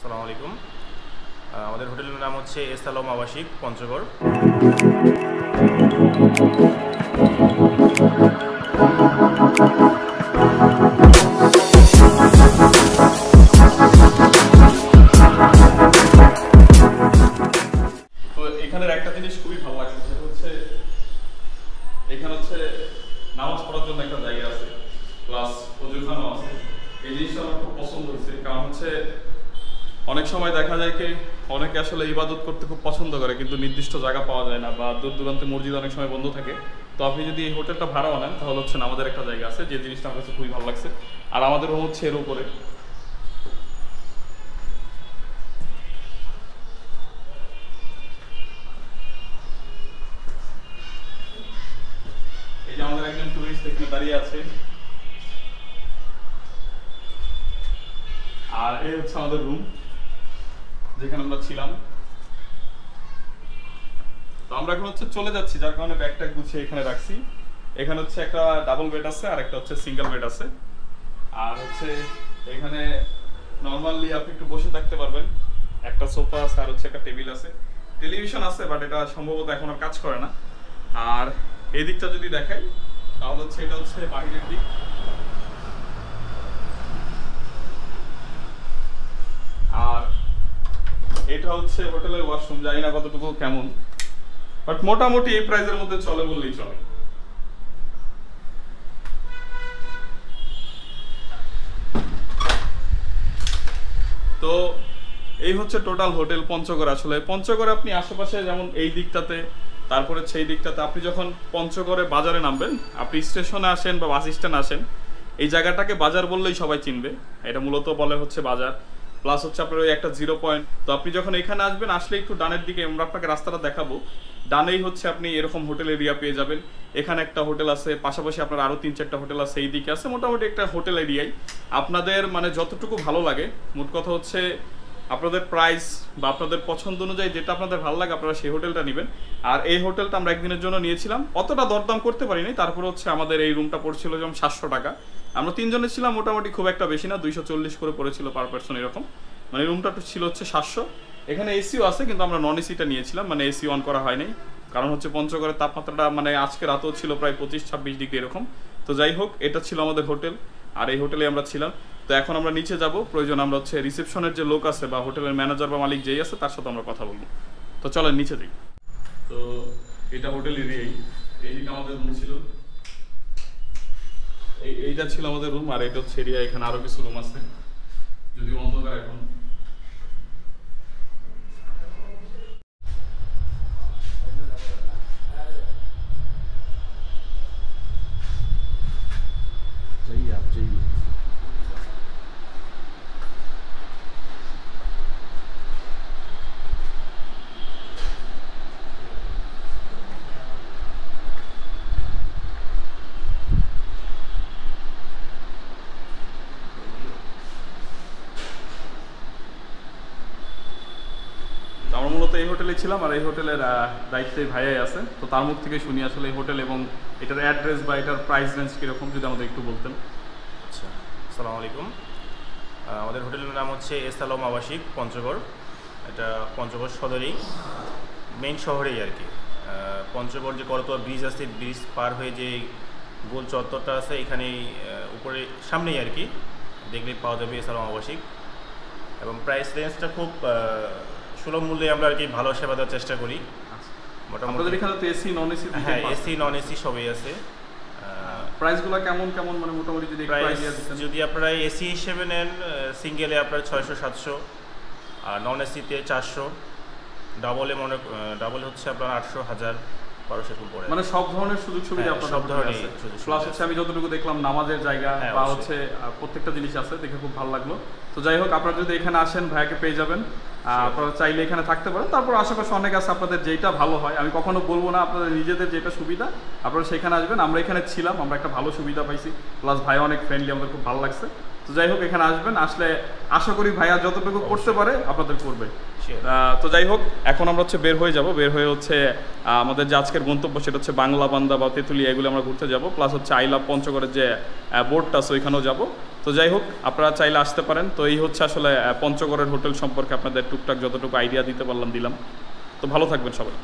আসসালামু আলাইকুম। আমাদের হোটেলের নাম হচ্ছে এস আলম আবাসিক পঞ্চগড়। তো এখানের একটা জিনিস খুবই ভালো লাগছে, সেটা হচ্ছে এখানে হচ্ছে নামাজ পড়ার জন্য একটা জায়গা আছে, প্লাস ওযুখানা আছে। এই জিনিসটা আমার খুব পছন্দ হয়েছে, কারণ হচ্ছে অনেক সময় দেখা যায় কি অনেকে আসলে ইবাদত করতে খুব পছন্দ করে, কিন্তু নির্দিষ্ট জায়গা পাওয়া যায় না, বা দূর দূরান্তে মসজিদ অনেক সময় বন্ধ থাকে। তো আপনি যদি এই হোটেলটা ভাড়াও নেন তাহলে হচ্ছে আমাদের একটা জায়গা আছে, যে জিনিসটা আমার কাছে খুবই ভালো লাগছে। আর আমাদের রুম হচ্ছে এর উপরে। এই যে আমাদের একজন টুরিস্ট এখানে দাঁড়িয়ে আছে, আর এই হচ্ছে আমাদের রুম যেখানে আমরা ছিলাম। তো আমরা এখন হচ্ছে চলে যাচ্ছি, যার কারণে ব্যাগটা গুছিয়ে এখানে রাখছি। এখানে হচ্ছে একটা ডাবল বেড আছে আর একটা হচ্ছে সিঙ্গেল বেড আছে। আর হচ্ছে এখানে নরমালি আপনি একটু বসে থাকতে পারবেন, একটা সোফা আছে আর হচ্ছে একটা টেবিল আছে, টেলিভিশন আছে, বাট এটা সম্ভবত এখন আর কাজ করে না। আর এই দিকটা যদি দেখাই তাহলে হচ্ছে এটা হচ্ছে বাহিরের দিক। আর এটা হচ্ছে হোটেলের ওয়াশরুম, জানি না কতটুকু কেমন, বাট মোটামুটি এই প্রাইসের মধ্যে চলে বললেই চলে। তো এই হচ্ছে টোটাল হোটেল পঞ্চগড়। আসলে পঞ্চগড়ে আপনি আশেপাশে যেমন এই দিকটাতে, তারপরে সেই দিকটাতে আপনি যখন পঞ্চগড়ে বাজারে নামবেন, আপনি স্টেশনে আসেন বা বাস স্ট্যান্ড আসেন, এই জায়গাটাকে বাজার বললেই সবাই চিনবে। এটা মূলত বলে হচ্ছে বাজার, প্লাস হচ্ছে আপনার ওই একটা 0 পয়েন্ট। তো আপনি যখন এখানে আসবেন, আসলে একটু ডানের দিকে আমরা আপনাকে রাস্তাটা দেখাবো, ডানেই হচ্ছে আপনি এরকম হোটেল এরিয়া পেয়ে যাবেন। এখানে একটা হোটেল আছে, পাশাপাশি আপনার আরও 3-4টা হোটেল আছে, এই দিকে আছে। মোটামুটি একটা হোটেল এরিয়াই আপনাদের মানে যতটুকু ভালো লাগে। মোট কথা হচ্ছে আপনাদের প্রাইস বা আপনাদের পছন্দ অনুযায়ী যেটা আপনাদের ভালো লাগে আপনারা সেই হোটেলটা নেবেন। আর এই হোটেলটা আমরা একদিনের জন্য নিয়েছিলাম, অতটা দরদাম করতে পারিনি। তারপরে হচ্ছে আমাদের এই রুমটা পড়ছিল যেমন 700 টাকা। আমরা 3 জনে ছিলাম, মোটামুটি খুব একটা বেশি না, 240 করে পড়েছিল পার পার্সন এরকম। মানে রুমটা ছিল হচ্ছে 700। এখানে এসিও আছে, কিন্তু আমরা নন এসিটা নিয়েছিলাম, মানে এসি অন করা হয়নি, কারণ হচ্ছে পঞ্চগড়ের তাপমাত্রাটা মানে আজকে রাতেও ছিল প্রায় 25-26 ডিগ্রি এরকম। তো যাই হোক, এটা ছিল আমাদের হোটেল, আর এই হোটেলে আমরা ছিলাম। তো এখন আমরা নিচে যাব, প্রয়োজন আমরা হচ্ছে রিসেপশনের যে লোক আছে বা হোটেলের ম্যানেজার বা মালিক যেই আছে তার সাথে আমরা কথা বলবো। তো চলেন নিচে যাই। তো এটা হোটেল এরিয়াই, এইদিকে আমাদের রুম ছিল, এইটা ছিল আমাদের রুম। আর এটা হচ্ছে এরিয়া, এখানে আরো কিছু রুম আছে, যদি অন্ধকার এখন। আমরা মূলত এই হোটেলে ছিলাম, আর এই হোটেলের দায়িত্বে ভাইয়াই আছে। তো তার মুখ থেকে শুনি আসলে এই হোটেল এবং এটার অ্যাড্রেস বা এটার প্রাইস রেঞ্জ কীরকম, যদি আমাদের একটু বলতেন। আচ্ছা, আসসালামু আলাইকুম। আমাদের হোটেলের নাম হচ্ছে এস আলম আবাসিক পঞ্চগড়। এটা পঞ্চগড় সদরেই, মেইন শহরেই আর কি। পঞ্চগড় যে করতোয়া ব্রিজ আছে, ব্রিজ পার হয়ে যে গোল চত্বরটা আছে, এখানেই উপরে সামনেই আর কি, দেখলেই পাওয়া যাবে এস আলম আবাসিক। এবং প্রাইস রেঞ্জটা খুব সুলভ মূল্যে আমরা আর কি ভালো সেবা দেওয়ার চেষ্টা করি। মোটামুটি এখানে তো এসি নন এসি, হ্যাঁ এসি নন এসি সবই আছে। প্রাইসগুলো কেমন কেমন, মানে মোটামুটি যদি প্রাইস যদি আপনারা এসি হিসেবে নেন, সিঙ্গেলে আপনার 600-700, আর নন এসিতে 400, ডাবলে হচ্ছে আপনার 800-1000-1200 পড়ে। মানে সব ধরনের সুযোগ সুবিধা আপনাদের সব ধরনের আছে। সুযোগ প্লাস হচ্ছে আমি যতটুকু দেখলাম নামাজের জায়গা বা হচ্ছে প্রত্যেকটা জিনিস আছে, দেখে খুব ভালো লাগলো। তো যাই হোক, আপনারা যদি এখানে আসেন ভাইয়াকে পেয়ে যাবেন। আপনারা চাইলে এখানে থাকতে পারেন। তারপর আশেপাশে অনেক আছে, আপনাদের যেটা ভালো হয়, আমি কখনো বলবো না, আপনাদের নিজেদের যেটা সুবিধা আপনারা সেখানে আসবেন। আমরা এখানে ছিলাম, আমরা একটা ভালো সুবিধা পাইছি, প্লাস ভাই অনেক ফ্রেন্ডলি, আমাদের খুব ভালো লাগছে। তো যাই হোক এখানে আসবেন, আসলে আশা করি ভাইয়া যতটুকু করতে পারে আপনাদের করবে। Sure. তো যাই হোক এখন আমরা হচ্ছে বের হয়ে যাব, বের হয়ে হচ্ছে আমাদের যে আজকের গন্তব্য সেটা হচ্ছে বাংলা বান্দা বা তেঁতুলিয়া, এগুলো আমরা ঘুরতে যাব, প্লাস হচ্ছে আই লাভ পঞ্চগড়ের যে বোর্ডটা আছে ওইখানেও যাব। তো যাই হোক আপনারা চাইলে আসতে পারেন। তো এই হচ্ছে আসলে পঞ্চগড়ের হোটেল সম্পর্কে আপনাদের টুকটাক যতটুকু আইডিয়া দিতে পারলাম দিলাম। তো ভালো থাকবেন সবাই।